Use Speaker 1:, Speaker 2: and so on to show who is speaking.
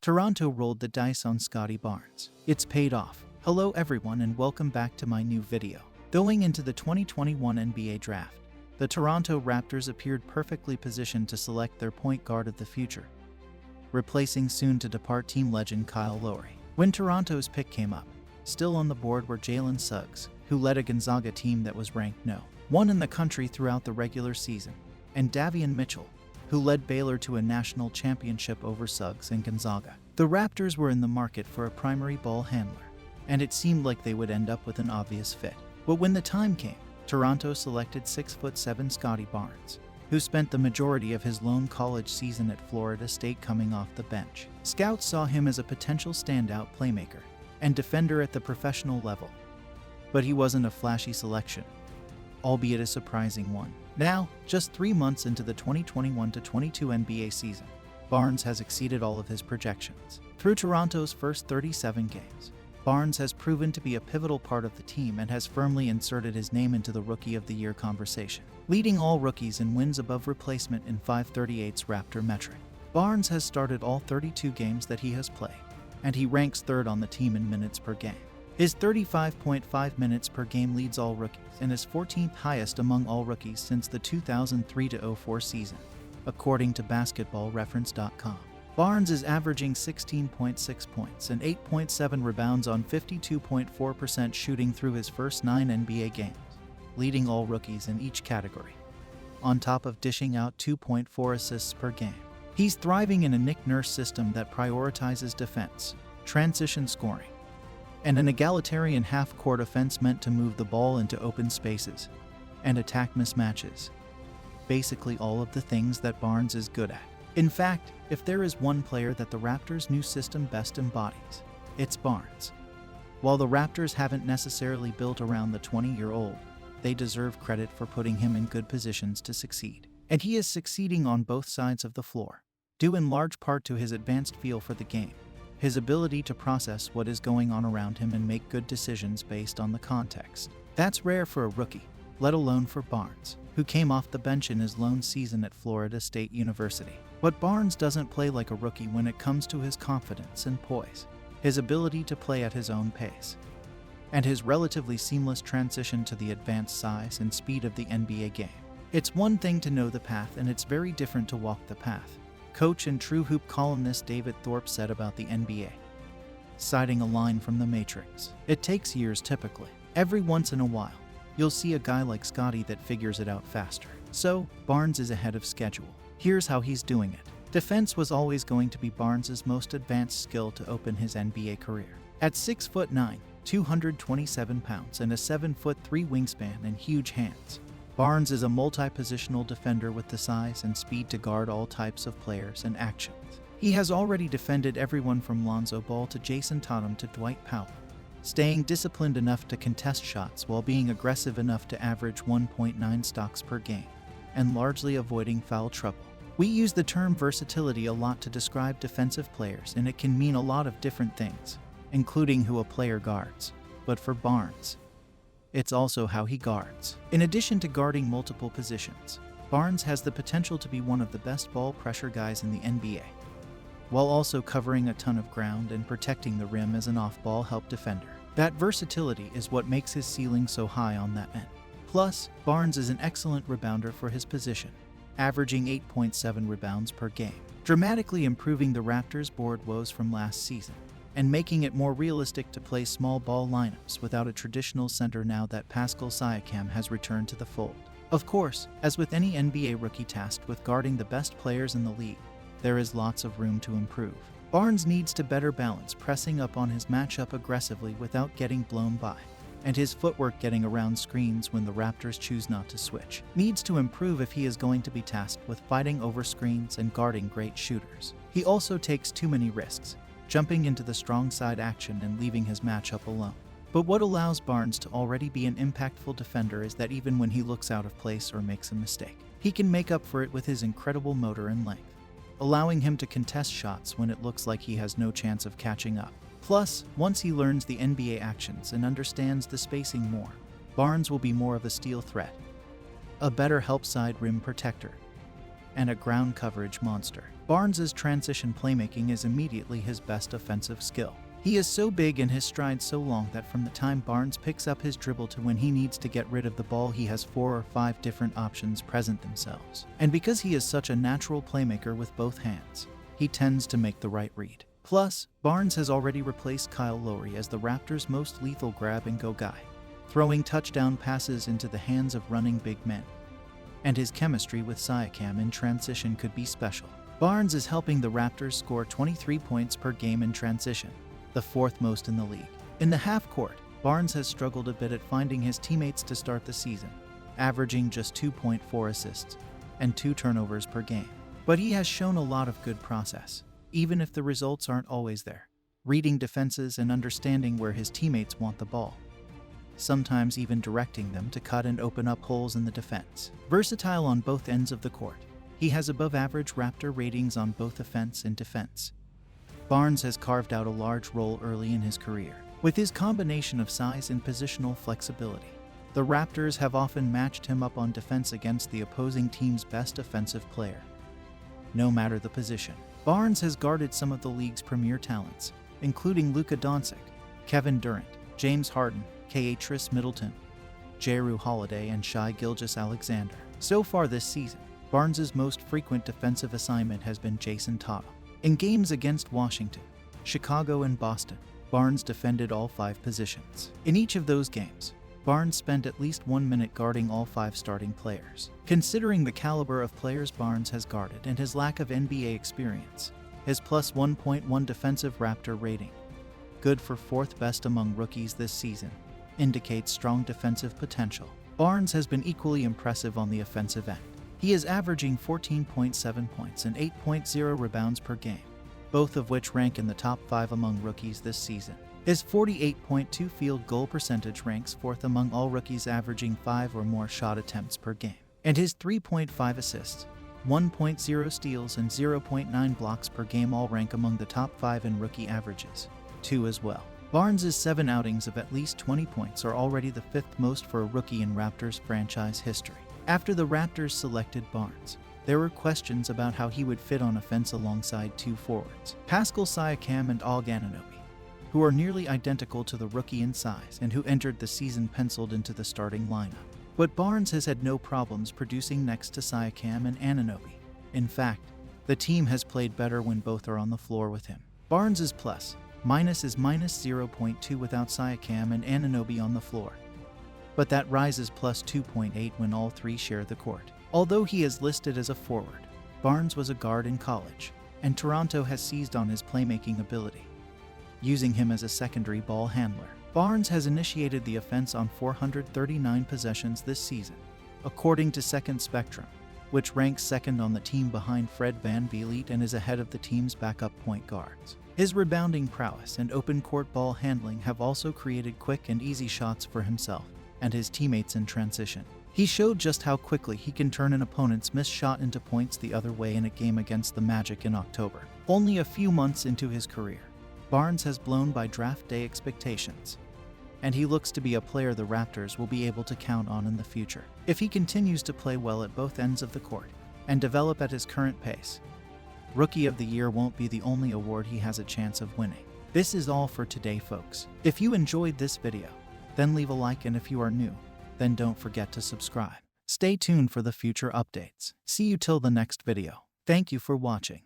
Speaker 1: Toronto rolled the dice on Scottie Barnes. It's paid off. Hello everyone and welcome back to my new video. Going into the 2021 NBA Draft, the Toronto Raptors appeared perfectly positioned to select their point guard of the future, replacing soon-to-depart team legend Kyle Lowry. When Toronto's pick came up, still on the board were Jalen Suggs, who led a Gonzaga team that was ranked No. 1 in the country throughout the regular season, and Davion Mitchell, who led Baylor to a national championship over Suggs and Gonzaga. The Raptors were in the market for a primary ball handler, and it seemed like they would end up with an obvious fit. But when the time came, Toronto selected 6'7" Scottie Barnes, who spent the majority of his lone college season at Florida State coming off the bench. Scouts saw him as a potential standout playmaker and defender at the professional level, but he wasn't a flashy selection, albeit a surprising one. Now, just 3 months into the 2021-22 NBA season, Barnes has exceeded all of his projections. Through Toronto's first 37 games, Barnes has proven to be a pivotal part of the team and has firmly inserted his name into the Rookie of the Year conversation, leading all rookies in wins above replacement in 538's Raptor metric. Barnes has started all 32 games that he has played, and he ranks third on the team in minutes per game. His 35.5 minutes per game leads all rookies and is 14th highest among all rookies since the 2003-04 season, according to basketballreference.com. Barnes is averaging 16.6 points and 8.7 rebounds on 52.4% shooting through his first 9 NBA games, leading all rookies in each category, on top of dishing out 2.4 assists per game. He's thriving in a Nick Nurse system that prioritizes defense, transition scoring, and an egalitarian half-court offense meant to move the ball into open spaces and attack mismatches. Basically all of the things that Barnes is good at. In fact, if there is one player that the Raptors' new system best embodies, it's Barnes. While the Raptors haven't necessarily built around the 20-year-old, they deserve credit for putting him in good positions to succeed. And he is succeeding on both sides of the floor, due in large part to his advanced feel for the game, his ability to process what is going on around him and make good decisions based on the context. That's rare for a rookie, let alone for Barnes, who came off the bench in his lone season at Florida State University. But Barnes doesn't play like a rookie when it comes to his confidence and poise, his ability to play at his own pace, and his relatively seamless transition to the advanced size and speed of the NBA game. It's one thing to know the path, and it's very different to walk the path, coach and true hoop columnist David Thorpe said about the NBA, citing a line from The Matrix. It takes years typically. Every once in a while, you'll see a guy like Scottie that figures it out faster. So, Barnes is ahead of schedule. Here's how he's doing it. Defense was always going to be Barnes' most advanced skill to open his NBA career. At 6'9", 227 pounds and a 7'3" wingspan and huge hands, Barnes is a multi-positional defender with the size and speed to guard all types of players and actions. He has already defended everyone from Lonzo Ball to Jason Tatum to Dwight Powell, staying disciplined enough to contest shots while being aggressive enough to average 1.9 stocks per game, and largely avoiding foul trouble. We use the term versatility a lot to describe defensive players, and it can mean a lot of different things, including who a player guards. But for Barnes, it's also how he guards. In addition to guarding multiple positions, Barnes has the potential to be one of the best ball pressure guys in the NBA, while also covering a ton of ground and protecting the rim as an off-ball help defender. That versatility is what makes his ceiling so high on that end. Plus, Barnes is an excellent rebounder for his position, averaging 8.7 rebounds per game, dramatically improving the Raptors' board woes from last season, and making it more realistic to play small ball lineups without a traditional center now that Pascal Siakam has returned to the fold. Of course, as with any NBA rookie tasked with guarding the best players in the league, there is lots of room to improve. Barnes needs to better balance pressing up on his matchup aggressively without getting blown by, and his footwork getting around screens when the Raptors choose not to switch needs to improve if he is going to be tasked with fighting over screens and guarding great shooters. He also takes too many risks, jumping into the strong side action and leaving his matchup alone. But what allows Barnes to already be an impactful defender is that even when he looks out of place or makes a mistake, he can make up for it with his incredible motor and length, allowing him to contest shots when it looks like he has no chance of catching up. Plus, once he learns the NBA actions and understands the spacing more, Barnes will be more of a steal threat, a better help side rim protector, and a ground coverage monster. Barnes's transition playmaking is immediately his best offensive skill. He is so big and his stride so long that from the time Barnes picks up his dribble to when he needs to get rid of the ball, he has 4 or 5 different options present themselves. And because he is such a natural playmaker with both hands, he tends to make the right read. Plus, Barnes has already replaced Kyle Lowry as the Raptors' most lethal grab-and-go guy, throwing touchdown passes into the hands of running big men. And his chemistry with Siakam in transition could be special. Barnes is helping the Raptors score 23 points per game in transition, the 4th most in the league. In the half court, Barnes has struggled a bit at finding his teammates to start the season, averaging just 2.4 assists and 2 turnovers per game. But he has shown a lot of good process, even if the results aren't always there, reading defenses and understanding where his teammates want the ball, sometimes even directing them to cut and open up holes in the defense. Versatile on both ends of the court, he has above-average Raptor ratings on both offense and defense. Barnes has carved out a large role early in his career. With his combination of size and positional flexibility, the Raptors have often matched him up on defense against the opposing team's best offensive player, no matter the position. Barnes has guarded some of the league's premier talents, including Luka Doncic, Kevin Durant, James Harden, Khris Middleton, Jrue Holiday, and Shai Gilgeous-Alexander. So far this season, Barnes's most frequent defensive assignment has been Jason Tatum. In games against Washington, Chicago, and Boston, Barnes defended all 5 positions. In each of those games, Barnes spent at least 1 minute guarding all 5 starting players. Considering the caliber of players Barnes has guarded and his lack of NBA experience, his plus 1.1 defensive Raptor rating, good for 4th best among rookies this season, indicates strong defensive potential. Barnes has been equally impressive on the offensive end. He is averaging 14.7 points and 8.0 rebounds per game, both of which rank in the top 5 among rookies this season. His 48.2 field goal percentage ranks 4th among all rookies averaging 5 or more shot attempts per game. And his 3.5 assists, 1.0 steals, and 0.9 blocks per game all rank among the top 5 in rookie averages, too as well. Barnes's 7 outings of at least 20 points are already the 5th most for a rookie in Raptors franchise history. After the Raptors selected Barnes, there were questions about how he would fit on offense alongside 2 forwards, Pascal Siakam and Og Anunoby, who are nearly identical to the rookie in size and who entered the season penciled into the starting lineup. But Barnes has had no problems producing next to Siakam and Anunoby. In fact, the team has played better when both are on the floor with him. Barnes's plus-minus is -0.2 without Siakam and Anunoby on the floor, but that rises plus 2.8 when all 3 share the court. Although he is listed as a forward, Barnes was a guard in college, and Toronto has seized on his playmaking ability, using him as a secondary ball handler. Barnes has initiated the offense on 439 possessions this season, according to Second Spectrum, which ranks 2nd on the team behind Fred VanVleet and is ahead of the team's backup point guards. His rebounding prowess and open court ball handling have also created quick and easy shots for himself and his teammates in transition. He showed just how quickly he can turn an opponent's missed shot into points the other way in a game against the Magic in October. Only a few months into his career, Barnes has blown by draft day expectations, and he looks to be a player the Raptors will be able to count on in the future. If he continues to play well at both ends of the court and develop at his current pace, Rookie of the Year won't be the only award he has a chance of winning. This is all for today, folks. If you enjoyed this video, then leave a like, and if you are new, then don't forget to subscribe. Stay tuned for the future updates. See you till the next video. Thank you for watching.